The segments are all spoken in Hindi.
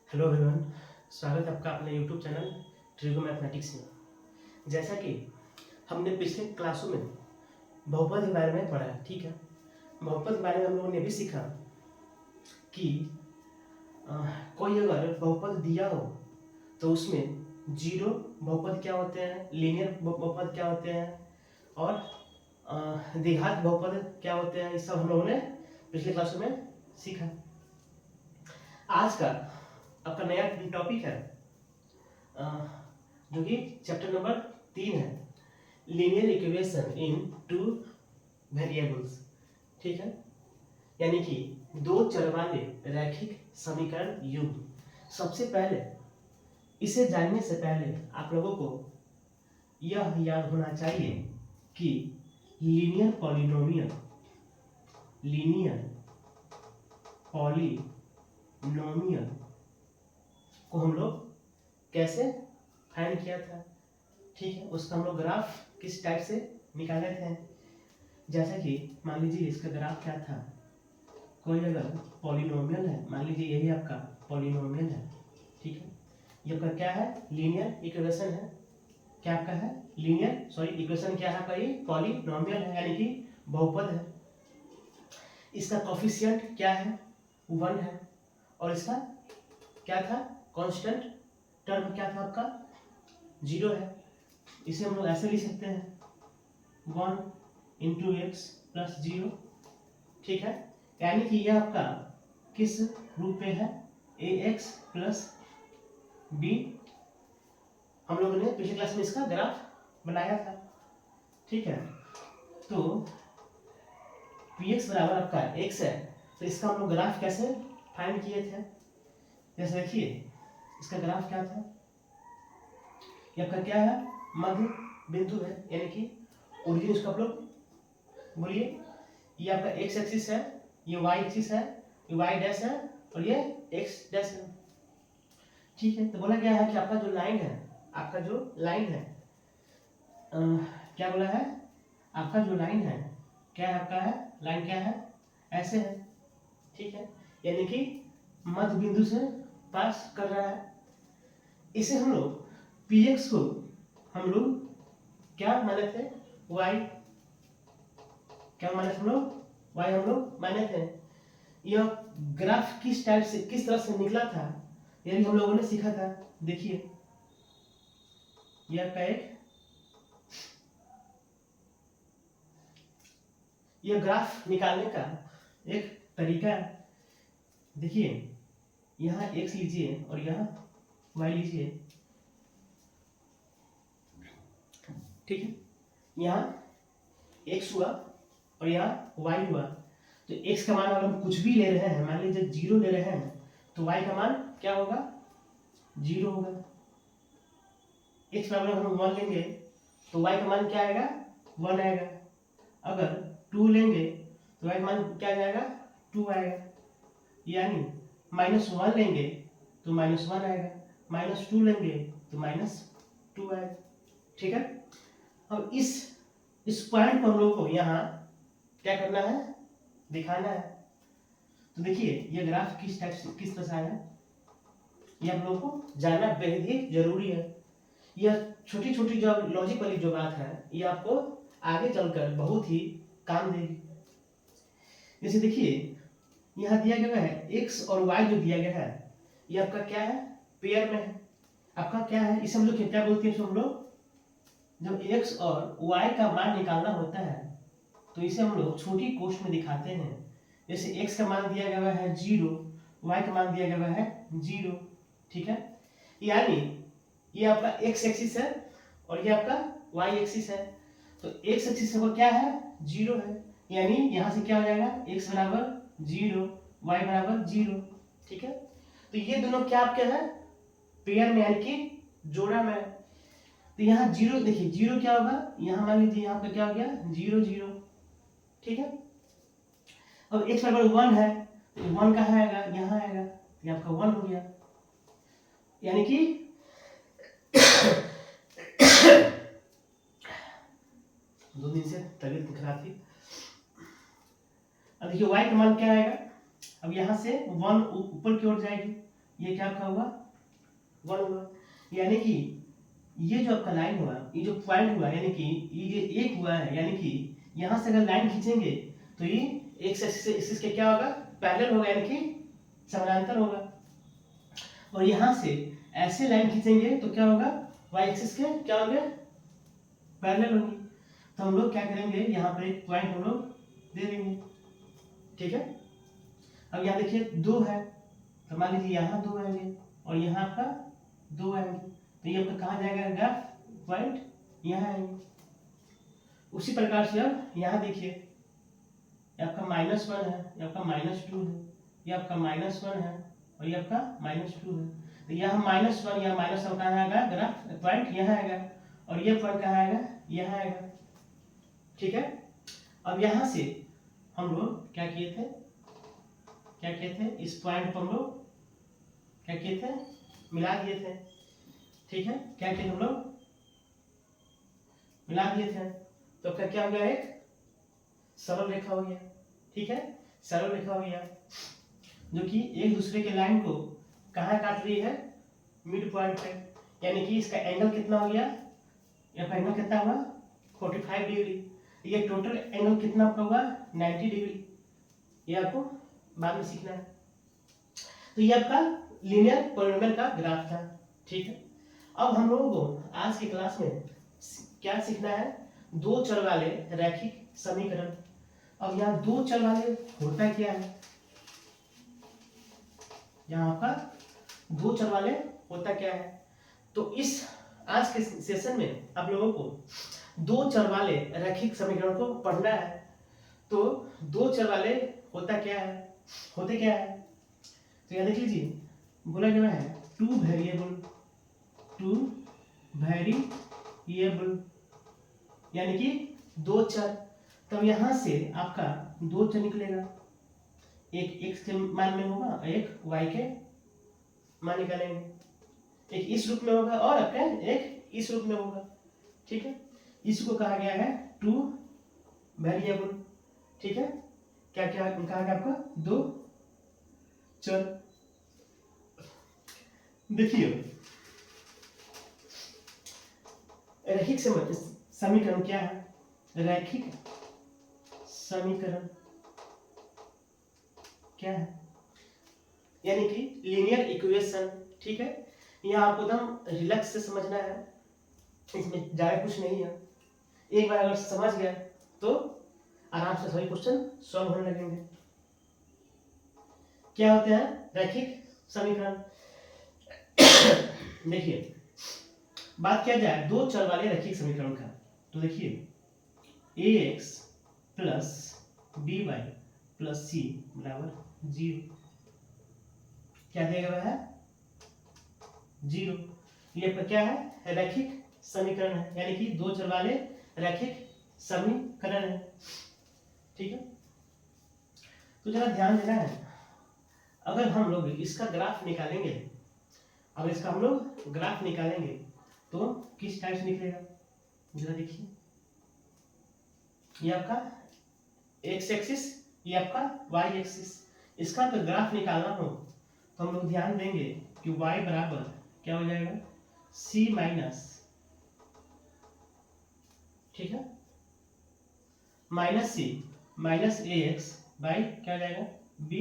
हेलो एवरीवन, स्वागत है आपका अपने यूट्यूब चैनल ट्रिगो मैथमेटिक्स में। जैसा कि हमने पिछले क्लासों में बहुपद के बारे में पढ़ा है, ठीक है। बहुपद के बारे में हम लोगों ने भी सीखा कि कोई अगर बहुपद दिया हो तो उसमें जीरो बहुपद क्या होते हैं, लीनियर बहुपद क्या होते हैं और द्विघात बहुपद क्या होते हैं, ये सब हम लोगों ने पिछले क्लासों में सीखा। आज का आपका नया टॉपिक है जो कि चैप्टर नंबर 3 है, linear equation in two variables, ठीक है। यानी कि दो चर वाले रैखिक समीकरण युग्म। सबसे पहले इसे जानने से पहले आप लोगों को यह याद होना चाहिए कि लीनियर पॉलिनोमियल को हम लोग कैसे फाइंड किया था, ठीक है। उसका हम लोग ग्राफ किस टाइप से निकाले थे। जैसा कि मान लीजिए इसका ग्राफ क्या था, कोई अगर पॉलिनोमियल है, मान लीजिए यही आपका पॉलिनोमियल है, ठीक है। ये आपका क्या है, लीनियर इक्वेशन है। क्या आपका है, इक्वेशन क्या है आपका, ये पॉलिनोमियल है यानी कि बहुपद है। इसका कोफिशिएंट क्या है, 1 है। और इसका क्या था, कांस्टेंट टर्म क्या था आपका, 0 है। इसे हम लोग ऐसे लिख सकते हैं 1 इंटू एक्स प्लस 0, ठीक है। यानी कि यह आपका किस रूप में है, ए एक्स प्लस बी। हम लोगों ने पिछले क्लास में इसका ग्राफ बनाया था, ठीक है। तो पी एक्स बराबर आपका एक्स है, तो इसका हम लोग ग्राफ कैसे फाइंड किए थे। जैसे देखिए इसका ग्राफ क्या था, ये आपका क्या है, मध्य बिंदु है, यानी कि ओरिजिन इसका आप लोग बोलिए। ये आपका एक्स एक्सिस है, ये वाई एक्सिस है, ये वाई डैश है और ये एक्स डैश है, ठीक है। तो बोला गया है कि आपका जो लाइन है, क्या बोला है, आपका जो लाइन है क्या है, आपका है लाइन क्या है, ऐसे है, ठीक है। यानी कि मध्य बिंदु से पास कर रहा है। इसे हम लोग px को हम लोग क्या माने थे, y। क्या माने थे हम लोग, y हम लोग माने थे। यह ग्राफ किस टाइप से, किस तरह से निकला था, ये भी हम लोगों ने सीखा था। देखिए यह यह ग्राफ निकालने का एक तरीका है। देखिए यहाँ x लीजिए और यहाँ y लीजिए, ठीक है। यहाँ x हुआ और यहाँ y हुआ। तो x का मान अगर हम कुछ भी ले रहे हैं, मान लीजिए 0 ले रहे हैं, तो y का मान क्या होगा, 0 होगा। x बराबर हम 1 लेंगे तो y का मान क्या आएगा, 1 आएगा। अगर 2 लेंगे तो y का मान क्या जाएगा, 2 आएगा। यानी -1 लेंगे तो -1 आएगा, -2 लेंगे तो -2 आएगा, ठीक है। अब इस पॉइंट को हम लोग को यहाँ क्या करना है, दिखाना है। तो देखिए ये ग्राफ किस टाइप से, किस तरह से आया, ये हम लोग को जानना बेहद ही जरूरी है। यह छोटी छोटी जो लॉजिक वाली जो बात है, ये आपको आगे चलकर बहुत ही काम देगी। जैसे देखिए यहाँ दिया गया है x और y, जो दिया गया है ये आपका क्या है, पेयर में है। आपका क्या है, इसे हम लोग क्या बोलते हैं, हम लोग जब x और y का मान निकालना होता है तो इसे हम लोग छोटी कोष्ठ में दिखाते हैं। जैसे x का मान दिया गया है 0, y का मान दिया गया है 0, ठीक है। यानी ये आपका x एक्सिस है और ये आपका y एक्सिस है। तो x एक्सिस का क्या है, 0 है। यानी यहाँ से क्या हो जाएगा, x बराबर 0, y बराबर 0, ठीक है। तो ये दोनों क्या आपके हैं, पेयर में यानी कि जोड़ा में। तो यहाँ 0 देखिए, 0 क्या होगा, यहाँ मान लीजिए यहाँ पे क्या हो गया, 0 0, ठीक है। अब x बराबर 1 है तो 1 कहाँ आएगा, यहाँ आएगा, ये आपका 1 हो गया। यानी कि दो दिन से तबीयत खराब थी। अब देखिए y का मान क्या आएगा, अब यहाँ से 1 ऊपर की ओर जाएगी ये क्या आपका हुआ 1 हुआ। यानी कि ये जो आपका लाइन हुआ, ये जो पॉइंट हुआ, यानी कि ये जो एक हुआ है, यानी कि यहाँ से अगर लाइन खींचेंगे तो ये एक एक्सिस के क्या होगा पैरेलल होगा, यानी कि समानांतर होगा। और यहाँ से ऐसे लाइन खींचेंगे तो क्या होगा वाई एक्सिस के क्या होंगे पैरेलल होंगे। तो हम लोग क्या करेंगे यहाँ पर एक पॉइंट हम लोग दे देंगे, ठीक है। अब यहाँ देखिए 2 है, तो मान लीजिए यहाँ 2 आएंगे और यहाँ आपका 2 आएंगे, तो ये आपका कहाँ जाएगा ग्राफ पॉइंट यहाँ आएंगे। उसी प्रकार से अब यहाँ देखिए ये आपका -1 है, ये आपका -2 है, ये आपका -1 है और ये आपका -2 है। तो यहाँ -1 या माइनस कहाँ आएगा ग्राफ पॉइंट यहाँ आएगा और ये पॉइंट कहाँ आएगा यहाँ आएगा, ठीक है। अब यहाँ से हम लोग क्या किए थे इस पॉइंट को हम लोग क्या किए थे मिला दिए थे, ठीक है। क्या किए हम लोग मिला दिए थे, तो क्या हो गया एक सरल रेखा हो गया, ठीक है। सरल रेखा हो गया जो कि एक दूसरे के लाइन को कहाँ काट रही है मिड पॉइंट पे, यानी कि इसका एंगल कितना हो गया, यहाँ एंगल कितना हुआ 45 डिग्री। ये टोटल एंगल कितना आपका हुआ 90 डिग्री। ये आपको बाद में सीखना है। तो ये आपका लीनियर पॉलिनोमियल का ग्राफ था, ठीक है। अब हम लोगों को आज की क्लास में क्या सीखना है, 2 चर वाले रैखिक समीकरण। अब यहाँ 2 चर वाले होता क्या है, यहाँ आपका 2 चर वाले होता क्या है। तो इस आज के सेशन में आप लोगों को 2 चर वाले रैखिक समीकरण को पढ़ना है। तो 2 चर वाले होते क्या है, तो यहाँ देख लीजिए बोला गया है 2 वेरिएबल यानी कि 2 चर। तब यहाँ से आपका 2 चर निकलेगा, एक x के मान में होगा, एक y के मान निकालेंगे, एक इस रूप में होगा और आपका एक इस रूप में होगा, ठीक है। इसको कहा गया है 2 वेरिएबल, ठीक है। क्या क्या कहा गया आपका 2 चर। देखिए रैखिक समीकरण क्या है, रैखिक समीकरण क्या है, यानी कि लीनियर इक्वेशन, ठीक है। यहाँ आपको एकदम रिलैक्स से समझना है, इसमें ज्यादा कुछ नहीं है। एक बार अगर समझ गया तो आराम से सभी क्वेश्चन सॉल्व होने लगेंगे। क्या होते हैं रैखिक समीकरण। देखिए बात किया जाए 2 चर वाले रैखिक समीकरण का, तो देखिए ax plus by plus c बराबर 0, क्या दिया गया है 0। ये क्या है रैखिक समीकरण है, यानी कि 2 चर वाले रैखिक समीकरण है, ठीक है। तो जरा ध्यान देना है, अगर हम लोग इसका ग्राफ निकालेंगे, अगर इसका हम लोग ग्राफ निकालेंगे तो किस टाइप से निकलेगा जरा देखिए। ये आपका एक्स एक्सिस, ये आपका वाई एक्सिस। इसका तो ग्राफ निकालना हो तो हम लोग ध्यान देंगे कि y बराबर क्या हो जाएगा c माइनस, ठीक है, minus c minus A x by क्या हो जाएगा b।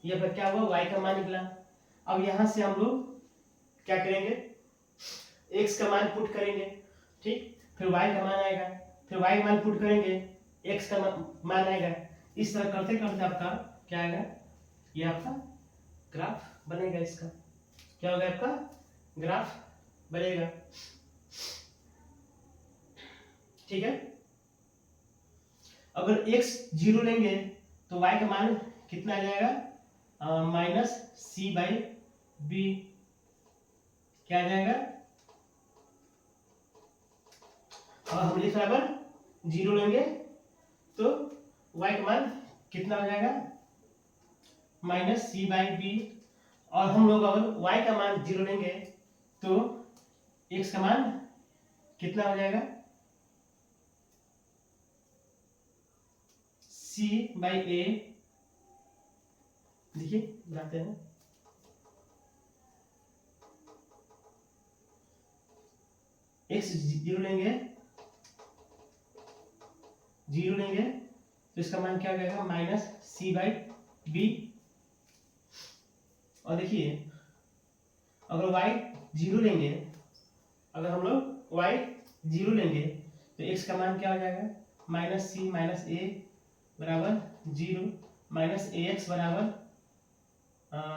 ये पर क्या हुआ y का मान निकला। अब यहां से हम लोग क्या करेंगे x का मान पुट करेंगे, ठीक, फिर y का मान आएगा, फिर y का मान पुट करेंगे, x का मान आएगा। इस तरह करते करते आपका क्या आएगा, ये आपका ग्राफ बनेगा। इसका क्या होगा आपका ग्राफ बनेगा, ठीक है। अगर x 0 लेंगे तो y का मान कितना आ जाएगा माइनस सी बाई बी, क्या आ जाएगा, और हम x बराबर 0 लेंगे तो y का मान कितना हो जाएगा माइनस सी बाई बी। और हम लोग अगर y का मान 0 लेंगे तो x का मान कितना हो जाएगा c बाई ए। देखिए बनाते हैं x जीरो लेंगे, तो इसका मान क्या हो जाएगा माइनस सी बाई बी। और देखिए अगर y जीरो लेंगे, अगर हम लोग y जीरो लेंगे तो x का मान क्या हो जाएगा माइनस सी माइनस ए बराबर जीरो, माइनस ए एक्स बराबर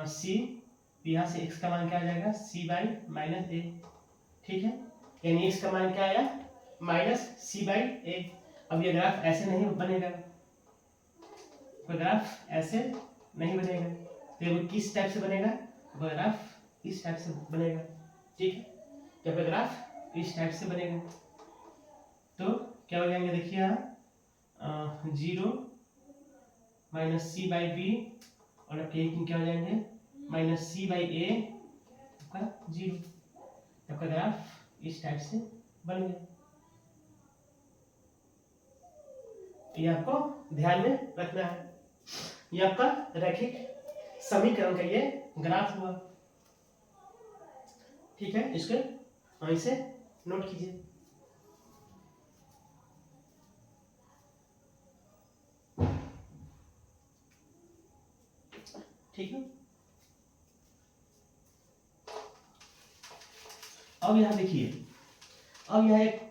सी, यहाँ से x का मान क्या आ जाएगा c बाई माइनस ए। ठीक है, यानी x का मान क्या आया माइनस सी बाई ए। अब ये ग्राफ ऐसे नहीं बनेगा, ग्राफ ऐसे नहीं बनेगा, तो ये किस टाइप से बनेगा, ग्राफ इस टाइप से बनेगा। ठीक है, जब ग्राफ इस टाइप से बनेगा तो क्या हो जाएंगे, देखिए यहाँ zero minus c by b और आपके क्या हो जाएंगे माइनस सी बाई ए आपका जीरो। आपका ग्राफ इस टाइप से बन गया। ये आपको ध्यान में रखना है। ये आपका रैखिक समीकरण का ये ग्राफ हुआ। ठीक है, इसके इसे नोट कीजिए। ठीक है, अब यहां देखिए, अब यहां एक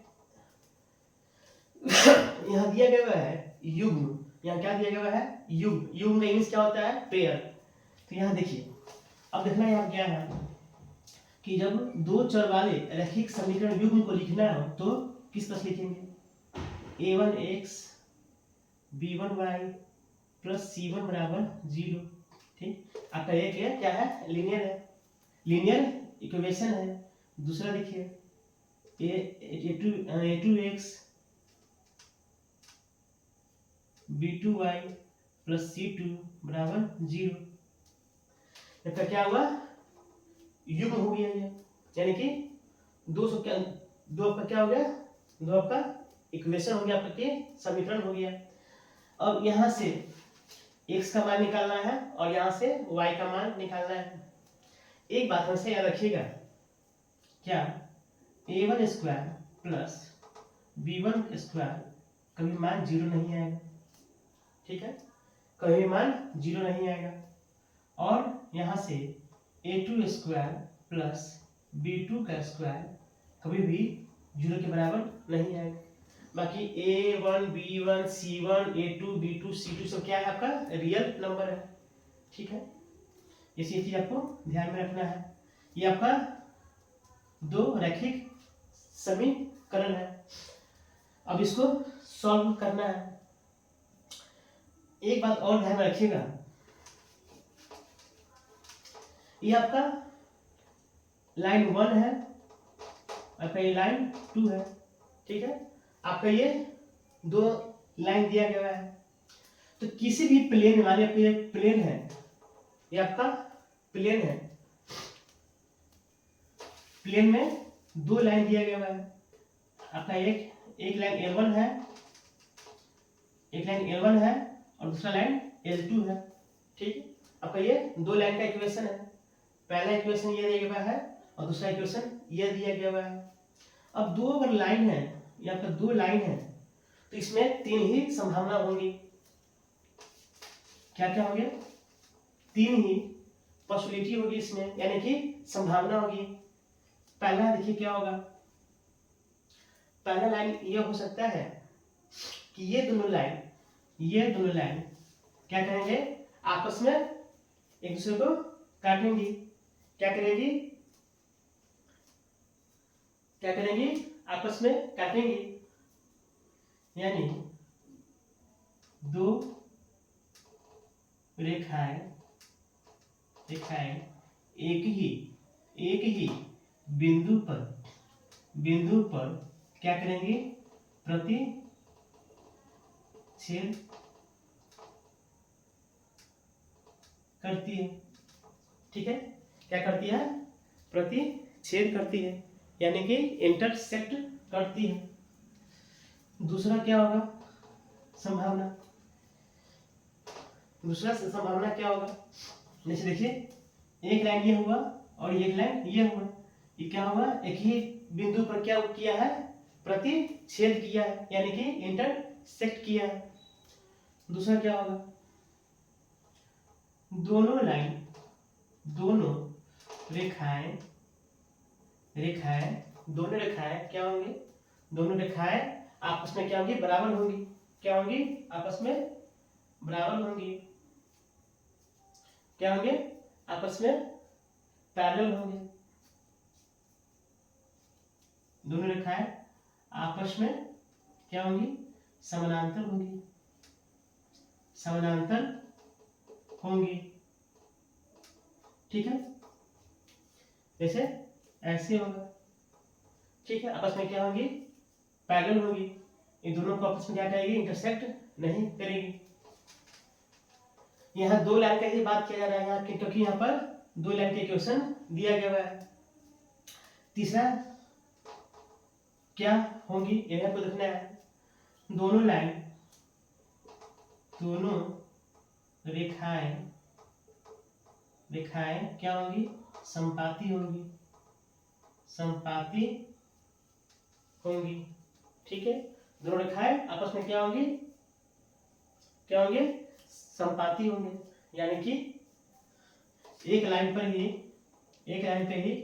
यहां दिया गया है युग्म। यहाँ क्या दिया गया है युग्म। युग्म का इंग्लिश क्या होता है पेयर। तो यहाँ देखिए, अब देखना यहाँ क्या है कि जब दो चर वाले रैखिक समीकरण युग्म को लिखना हो तो किस तरह लिखेंगे, a1x b1y प्लस c1 बराबर जीरो। ठीक, आपका एक है क्या है लीनियर है, लीनियर इक्वेशन है। दूसरा देखिए a2x b2y प्लस c2 बराबर जीरो। इसका क्या हुआ युग्म हो गया ये, यानी कि दो आपका क्या हो गया, दो आपका इक्वेशन हो गया, आपका के समीकरण हो गया। अब यहाँ से x का मान निकालना है और यहाँ से y का मान निकालना है। एक बात हमेशा याद रखिएगा, क्या a1 square plus b1 square कभी मान जीरो नहीं आएगा। ठीक है, कभी मान जीरो नहीं आएगा। और यहाँ से a2 स्क्वायर प्लस b2 का स्क्वायर कभी भी जीरो के बराबर नहीं आएगा। बाकी a1 b1 c1 a2 b2 c2 सब क्या है आपका रियल नंबर है। ठीक है, इसी चीज आपको ध्यान में रखना है। ये आपका दो रैखिक समीकरण है। अब इसको सॉल्व करना है। एक बात और ध्यान में रखिएगा, ये आपका लाइन 1 है, आपका ये लाइन 2 है। ठीक है, आपका ये दो लाइन दिया गया है। तो किसी भी प्लेन वाले पे प्लेन है, ये आपका प्लेन है, प्लेन में दो लाइन दिया गया है। आपका एक लाइन L1 है, एक लाइन L1 है और दूसरा लाइन L2 है। ठीक, आपका ये दो लाइन का इक्वेशन है। पहला इक्वेशन ये दिया गया है और दूसरा इक्वेशन ये दिया गया है। अब दो अगर लाइन है, ये आपका दो लाइन है, तो इसमें तीन ही संभावना होंगी। क्या क्या होंगे, तीन ही पॉसिबिलिटी होगी इसमें, यानी कि संभावना होगी। पहला देखिए क्या होगा, पहला लाइन ये हो सकता है कि ये दोनों लाइन क्या करेंगे आपस में एक दूसरे को काटेंगी। क्या करेंगी आपस में काटेंगी, यानी दो रेखाएं एक ही बिंदु पर क्या करेंगी प्रतिच्छेद करती है। ठीक है, क्या करती है प्रतिच्छेद करती है, यानी कि इंटरसेक्ट करती है। दूसरा क्या होगा संभावना, क्या होगा, जैसे देखिए एक लाइन ये हुआ और एक लाइन ये हुआ, ये क्या होगा एक ही बिंदु पर क्या किया है, प्रतिच्छेद किया है, यानी कि इंटरसेक्ट किया है। दूसरा क्या होगा, दोनों रेखाएं क्या होंगी, दोनों रेखाएं आपस में क्या होंगी, बराबर होंगी। क्या होंगी, आपस में बराबर होंगी। क्या होंगे, आपस में पैरेलल होंगे। दोनों रेखाएं आपस में क्या होंगी, समानांतर होंगी, ठीक है। जैसे ऐसे होगा, ठीक है। आपस में क्या होंगी, पैरेलल होंगी। इन दोनों को आपस में क्या करेगी, इंटरसेक्ट नहीं करेगी। यहाँ दो लाइन का ही बात किया जा रहा है यहाँ, क्योंकि यहाँ पर दो लाइन का इक्वेशन दिया गया है। तीसरा क्या होंगी, यह आपको देखना है। दोनों रेखाएं क्या होंगी, समपाती होंगी, ठीक है। दोनों रेखाएं आपस में क्या होंगी, समपाती होंगे, यानी कि एक लाइन पे ही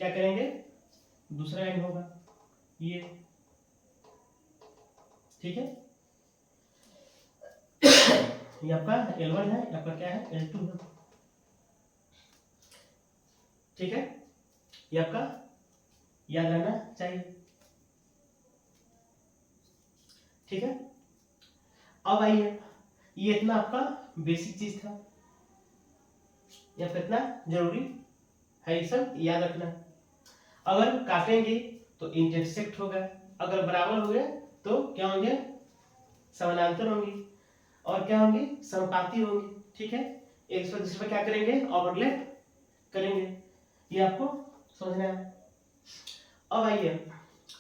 क्या करेंगे, दूसरा लाइन होगा ये, ठीक है। ये आपका L1 है, आपका क्या है, L2 है, ठीक है। ये आपका याद रहना चाहिए, ठीक है। अब आइए, ये इतना आपका बेसिक चीज था, या फिर इतना जरूरी है, ये सब याद रखना। अगर काटेंगे तो इंटरसेक्ट होगा, अगर बराबर हो गए तो क्या होंगे, समानांतर होंगी, और क्या होंगी, समपाती होंगी, ठीक है। एक दूसरे पर क्या करेंगे, ओवरलैप करेंगे, ये आपको समझना है। अब आइए,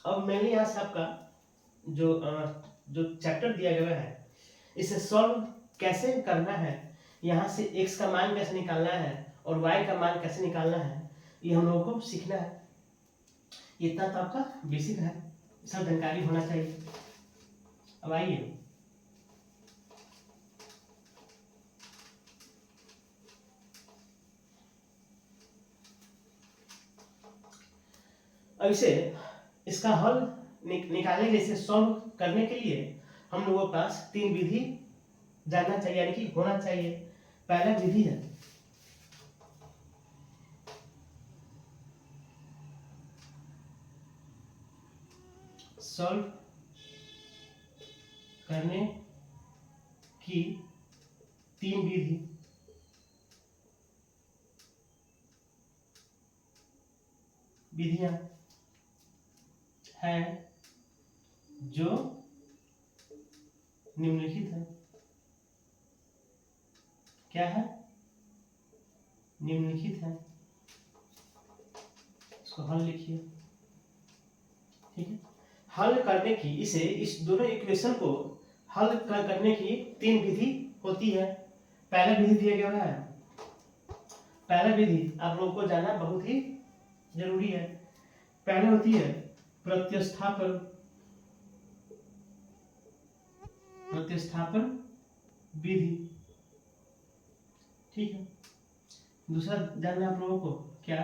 अब मैंने यहाँ से आपका जो चैप्टर दिया गया है, इसे सॉल्व कैसे करना है, यहाँ से x का मान कैसे निकालना है और y का मान कैसे निकालना है, ये हम लोगों को सीखना है। इतना तो आपका बेसिक है, सब जानकारी होना चाहिए। अब आइए, अब इसे इसका हल निकालने के लिए, इसे सॉल्व करने के लिए हम लोगों के पास तीन विधि जानना चाहिए, यानी कि होना चाहिए। पहला विधि है सॉल्व करने की तीन विधियां हैं जो निम्नलिखित है। क्या है, निम्नलिखित है। इसको हल लिखिए, ठीक है। हल करने की, इस दोनों इक्वेशन को हल करने की तीन विधि होती है। पहला विधि दिया गया है, पहला विधि आप लोगों को जानना बहुत ही जरूरी है। पहले होती है प्रतिस्थापन विधि, ठीक है। दूसरा जानना आप लोगों को क्या,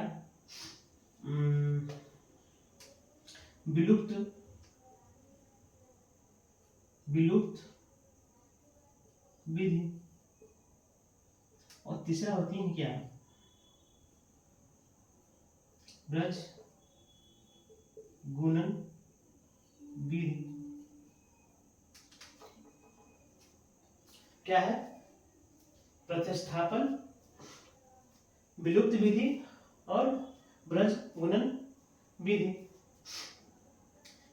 विलुप्त विधि, और तीसरा होती है क्या, ब्रज गुणन विधि। क्या है, प्रतिस्थापन, विलुप्त विधि और ब्रज गुणन विधि।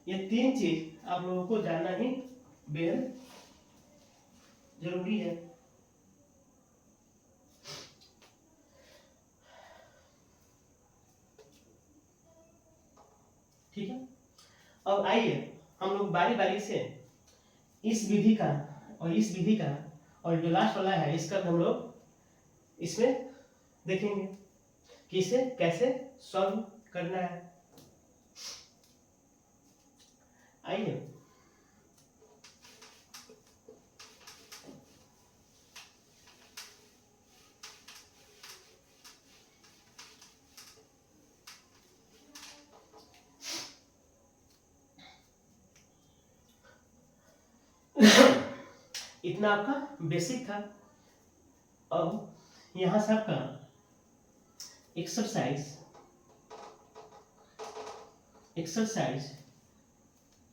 ये तीन चीज आप लोगों को जानना ही बेहद जरूरी है। ठीक है। अब आइए हम लोग बारी बारी से इस विधि का और इस विधि का और जो लास्ट वाला है इसका हम लोग इसमें देखेंगे कि इसे कैसे सॉल्व करना है। आइए इतना आपका बेसिक था। अब यहां से आपका एक्सरसाइज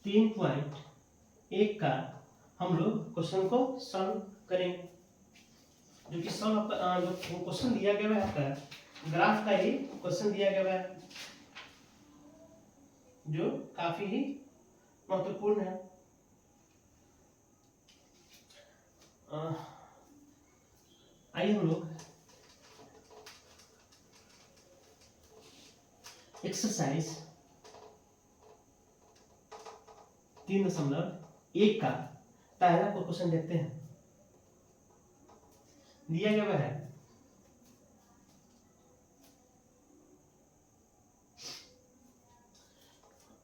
3.1 का हम लोग क्वेश्चन को सॉल्व करेंगे। जो कि सॉल्व आपका जो क्वेश्चन दिया गया है आपका ग्राफ का ही क्वेश्चन दिया गया है, जो काफी ही महत्वपूर्ण है। आइए हम लोग एक्सरसाइज 3.1 का पहला क्वेश्चन देखते हैं। दिया गया है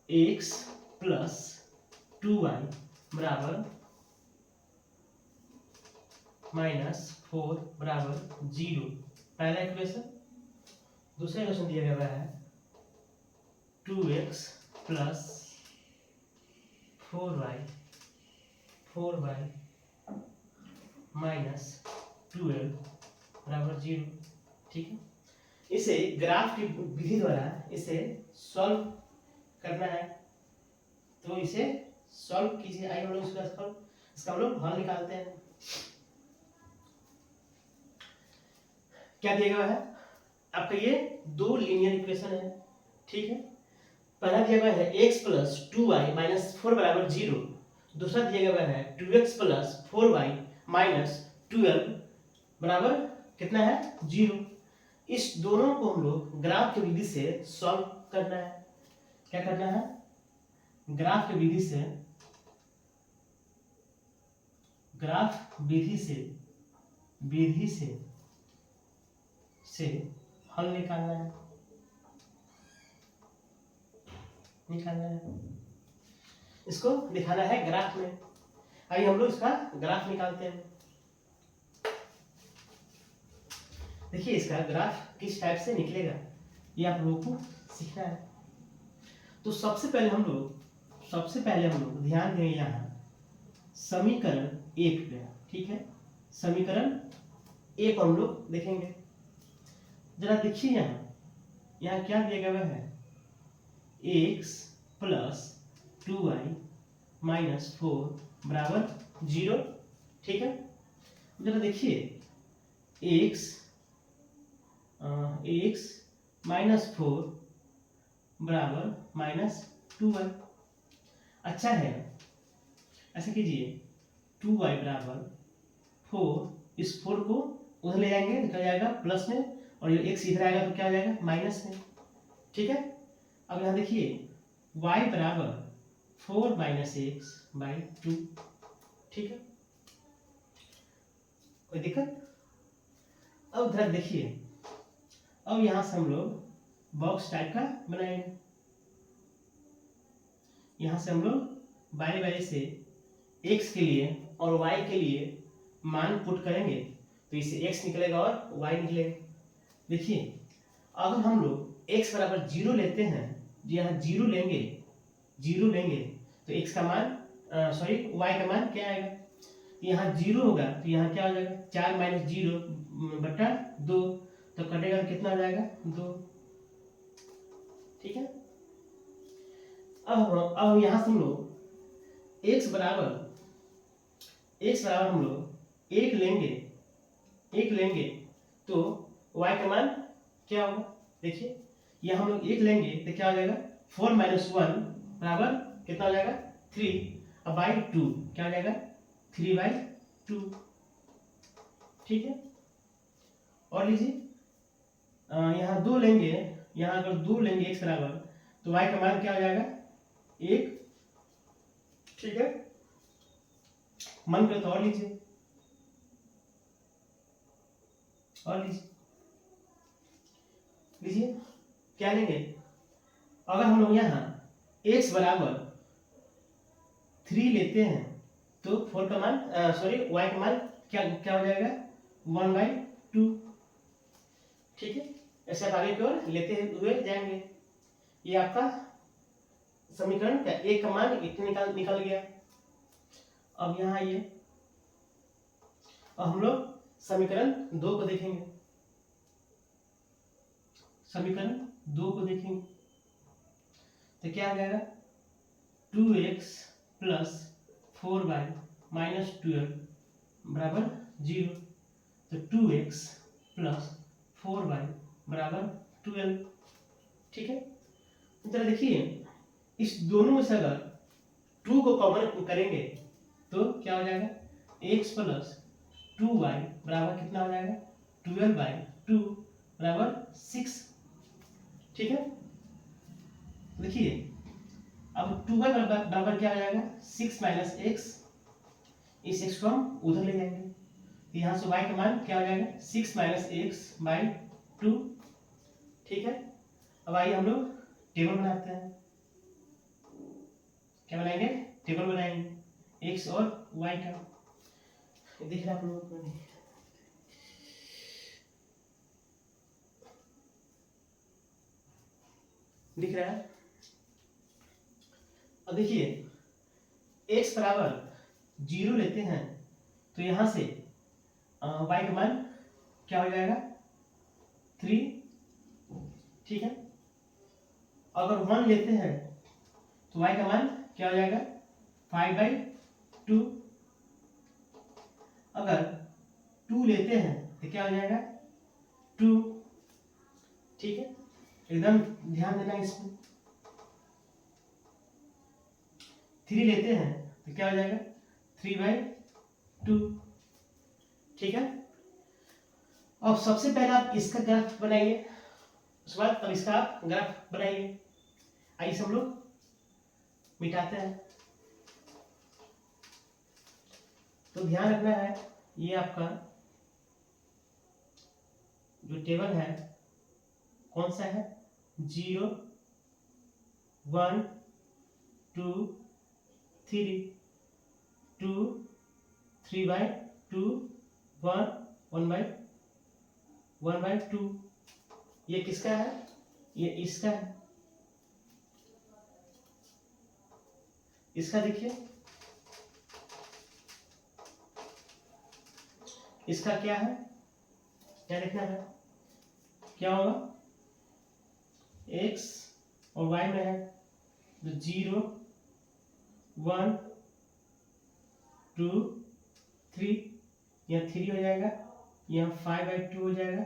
x प्लस 2y बराबर -4 बराबर 0, पहला इक्वेशन। दूसरा इक्वेशन दिया गया है 2x प्लस 4y -12 बराबर 0, ठीक है। इसे ग्राफ की विधि द्वारा इसे सॉल्व करना है, तो इसे सॉल्व कीजिए। आइए हम लोग इसका हम लोग हल निकालते हैं। क्या दिया गया है आपका, ये दो लीनियर इक्वेशन है, ठीक है। पहला दिया गया है x प्लस 2y माइनस 4 बराबर 0, दूसरा दिया गया है 2x प्लस 4y माइनस 12 बराबर कितना है 0। इस दोनों को हम लोग ग्राफ की विधि से सॉल्व करना है। क्या करना है, ग्राफ की विधि से हल निकालना है, इसको दिखाना है ग्राफ में। आइए हम लोग इसका ग्राफ निकालते हैं। देखिए इसका ग्राफ किस टाइप से निकलेगा ये आप लोगों को सीखना है। तो सबसे पहले हम लोग ध्यान दें, यहाँ समीकरण 1 पे, ठीक है। समीकरण 1 हम लोग देखेंगे। जरा देखिए यहाँ क्या दिया गया है, x प्लस 2y माइनस 4 बराबर 0, ठीक है। जरा देखिए x माइनस 4 बराबर -2y। अच्छा है, ऐसा कीजिए 2y बराबर 4, इस 4 को उधर ले जाएंगे, निकल जाएगा प्लस में, और ये x इधर आएगा तो क्या हो जाएगा माइनस में, ठीक है। अब यहाँ देखिए y बराबर 4 माइनस x बाई 2, ठीक है। कोई दिक्कत। अब इधर देखिए, अब यहाँ से हम लोग बॉक्स टाइप का बनाएंगे। यहाँ से हम लोग बारी बारी से x के लिए और y के लिए मान पुट करेंगे, तो इसे x निकलेगा और y निकलेगा। देखिए अगर हम लोग x बराबर 0 लेते हैं, यहाँ 0 लेंगे तो x का मान y का मान क्या आएगा, यहाँ 0 होगा तो यहाँ क्या हो जाएगा 4 माइनस 0 बटा 2, तो कटेगा तो कितना हो जाएगा 2, ठीक है। अब यहाँ से हम लोग x बराबर हम लोग 1 लेंगे तो y का मान क्या होगा। देखिए यहाँ हम लोग 1 लेंगे तो क्या हो जाएगा 4 माइनस 1 बराबर कितना हो जाएगा 3, अब बाई 2 क्या हो जाएगा 3/2, ठीक है। और लीजिए यहाँ 2 लेंगे, यहाँ अगर 2 लेंगे x बराबर, तो y का मान क्या हो जाएगा 1, ठीक है। मन करे तो और लीजिए, क्या लेंगे। अगर हम लोग यहाँ x बराबर 3 लेते हैं तो 4 का मान सॉरी y का मान क्या क्या हो जाएगा 1/2। ठीक है, ऐसे आप आगे की ओर लेते हुए जाएंगे। ये आपका समीकरण का एक का मान इतने निकल गया। अब यहाँ आइए, अब हम लोग समीकरण 2 को देखेंगे। समीकरण 2 को देखेंगे तो क्या आ जाएगा 2x प्लस 4y माइनस 12 बराबर 0। तो 2x प्लस 4y बराबर 12। ठीक है, जरा देखिए इस दोनों में से अगर 2 को कॉमन करेंगे तो क्या हो जाएगा x प्लस 2y बराबर कितना हो जाएगा 12/2 बराबर 6। ठीक है, देखिए अब 2y बराबर क्या हो जाएगा 6 माइनस x। इस x को हम उधर ले जाएंगे तो यहाँ से y का मान क्या हो जाएगा 6 माइनस x/2। ठीक है, अब आइए हम लोग टेबल बनाते हैं। क्या बनाएंगे टेबल बनाएंगे x और y का। दिख रहा है आप लोगों को नहीं? दिख रहा है? अब देखिए x बराबर 0 लेते हैं तो यहां से y का मान क्या हो जाएगा 3। ठीक है, अगर 1 लेते हैं तो y का मान क्या हो जाएगा 5/2। अगर 2 लेते हैं तो क्या हो जाएगा 2। ठीक है, एकदम ध्यान देना इसमें। 3 लेते हैं तो क्या हो जाएगा 3/2। ठीक है, अब सबसे पहले आप इसका ग्राफ बनाइए, उसके बाद तब इसका आप ग्राफ बनाइए। आइए सब लोग मिटाते हैं। तो ध्यान रखना है ये आपका जो टेबल है कौन सा है 0 1 2 3 2 3/2 1 1/2। ये किसका है ये इसका है। इसका देखिए इसका क्या है क्या लिखना है क्या होगा x और y में है तो 0 1 2 3 यहाँ 3 हो जाएगा, यहाँ 5/2 हो जाएगा,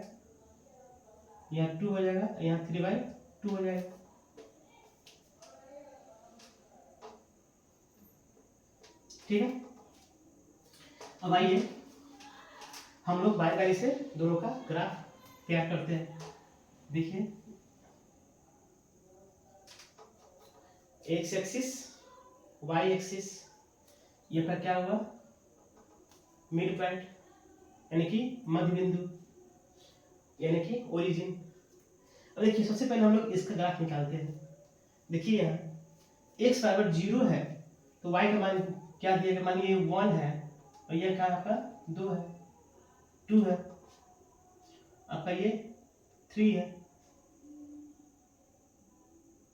यहाँ 2 हो जाएगा, यहाँ 3/2 हो जाएगा। ठीक है, अब आइए हम लोग बारी बारी से दोनों का ग्राफ तैयार करते हैं। देखिए x एक्सिस y एक्सिस ये का क्या हुआ मिड पॉइंट यानी कि मध्य बिंदु यानी कि ओरिजिन। अब देखिए सबसे पहले हम लोग इसका ग्राफ निकालते हैं। देखिए यहाँ x बराबर 0 है तो y का मान क्या दिया गया, मानिए 1 है और ये क्या आपका 2 है 2 है, आपका ये 3 है।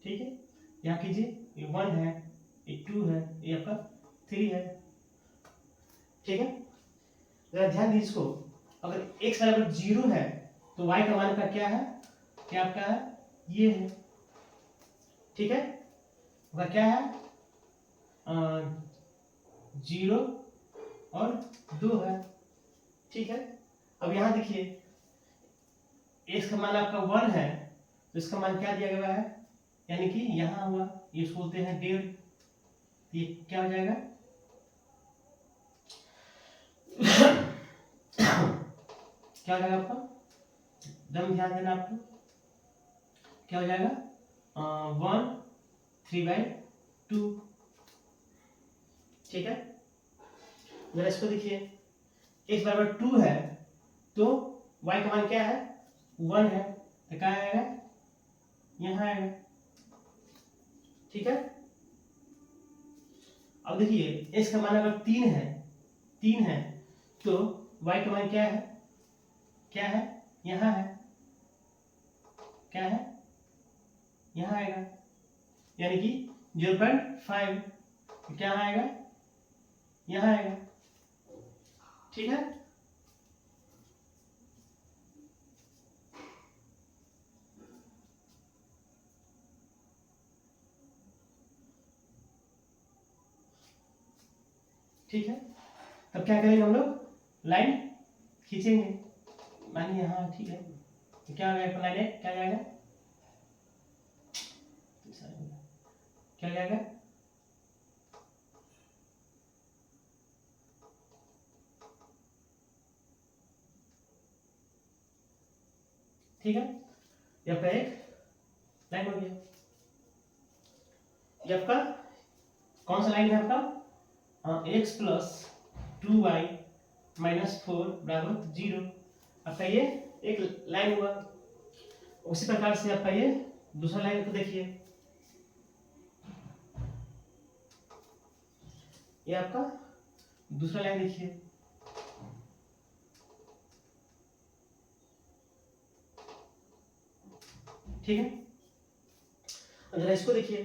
ठीक है, यहाँ कीजिए ये 1 है ये 2 है ये आपका 3 है। ठीक है, जरा ध्यान दीजिए इसको। अगर x बराबर 0 है तो y का मान का क्या है क्या आपका है ये है। ठीक है, वह क्या है 0 और 2 है। ठीक है, अब यहाँ देखिए x का मान आपका 1 है तो इसका मान क्या दिया गया है यानी कि यहाँ हुआ ये बोलते हैं 1.5। ये क्या हो जाएगा क्या हो जाएगा आपका दम ध्यान देना आपको क्या हो जाएगा 1 3/2। ठीक है, जरा इसको देखिए x बराबर 2 है तो y का मान क्या है 1 है तो क्या आएगा यहाँ आएगा। ठीक है, अब देखिए x का मान अगर 3 है तो y का मान क्या है, यहाँ है, क्या है, यहाँ आएगा, यानी कि 0.5 क्या आएगा, यहाँ आएगा। ठीक है, ठीक है। तब क्या करेंगे हम लोग, लाइन खींचेंगे, मानिए हाँ ठीक है, तो क्या हो गया, लाइन एक क्या जाएगा, क्या जाएगा, ठीक है। ये आपका एक लाइन हो गया। ये आपका कौन सा लाइन है आपका, x प्लस 2y माइनस 4 बराबर 0, आपका ये एक लाइन हुआ। उसी प्रकार से आपका ये दूसरा लाइन को देखिए, ये आपका दूसरा लाइन देखिए, ठीक है। जरा इसको देखिए,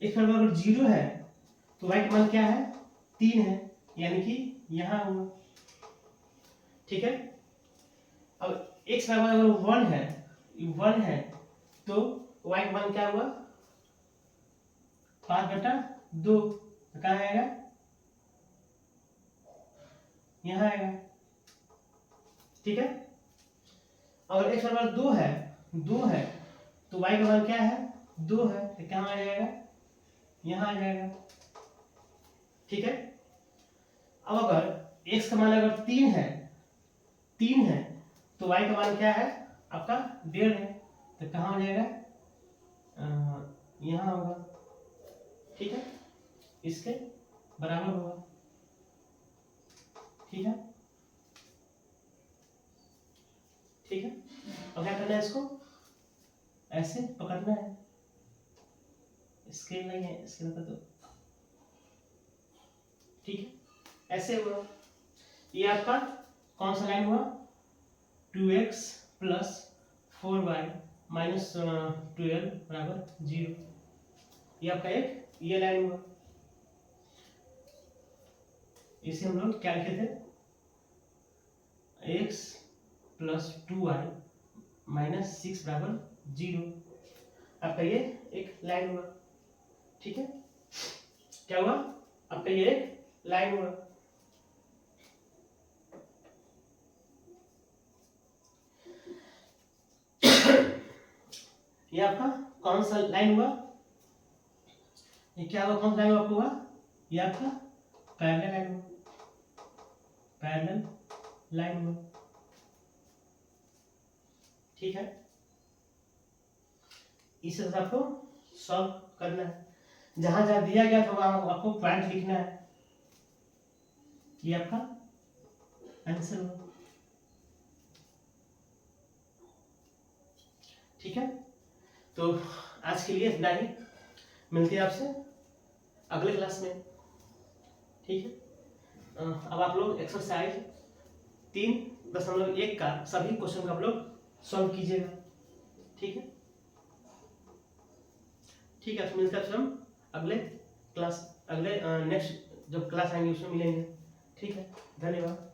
x बराबर 0 है तो y का मान क्या है, 3 है, यानी कि यहाँ हुआ, ठीक है। अब x बराबर अगर 1 है तो y का मान क्या हुआ, 5/2, कहाँ आएगा, यहाँ आएगा, ठीक है। अगर x बराबर 2 है तो y का मान क्या है, 2 है, तो कहाँ आ जाएगा, यहाँ आ जाएगा, ठीक है। अब अगर x का मान अगर 3 है तो y का मान क्या है आपका 1.5 है, तो कहाँ हो जाएगा, यहाँ होगा, ठीक है, इसके बराबर होगा, ठीक है, ठीक है। अब क्या करना है, इसको ऐसे पकड़ना है, स्केल नहीं है, स्केल का तो ठीक है, ऐसे हुआ। ये आपका कौन सा लाइन हुआ, 2x प्लस 4y माइनस 12 बराबर 0, ये आपका एक ये लाइन हुआ। इसे हम लोग क्या लिखे थे, x प्लस 2y माइनस 6 बराबर 0, आपका ये एक लाइन हुआ, ठीक है। क्या हुआ, आपका ये एक लाइन हुआ। ये आपका कौन सा लाइन हुआ, ये क्या हुआ, कौन सा लाइन हुआ आपको हुआ, ये आपका पैरेलल लाइन हुआ, पैरेलल लाइन हुआ, ठीक है। इस तरह आपको सॉल्व करना है, जहां जहां दिया गया था वहां आपको पॉइंट लिखना है, ये आपका आंसर हुआ, ठीक है। तो आज के लिए इतना ही, मिलते हैं आपसे अगले क्लास में, ठीक है। अब आप लोग एक्सरसाइज 3.1 का सभी क्वेश्चन को आप लोग सॉल्व कीजिएगा, ठीक है, ठीक है। तो मिलते हैं हम अगले क्लास, अगले नेक्स्ट जब क्लास आएंगे उसमें मिलेंगे, ठीक है। धन्यवाद।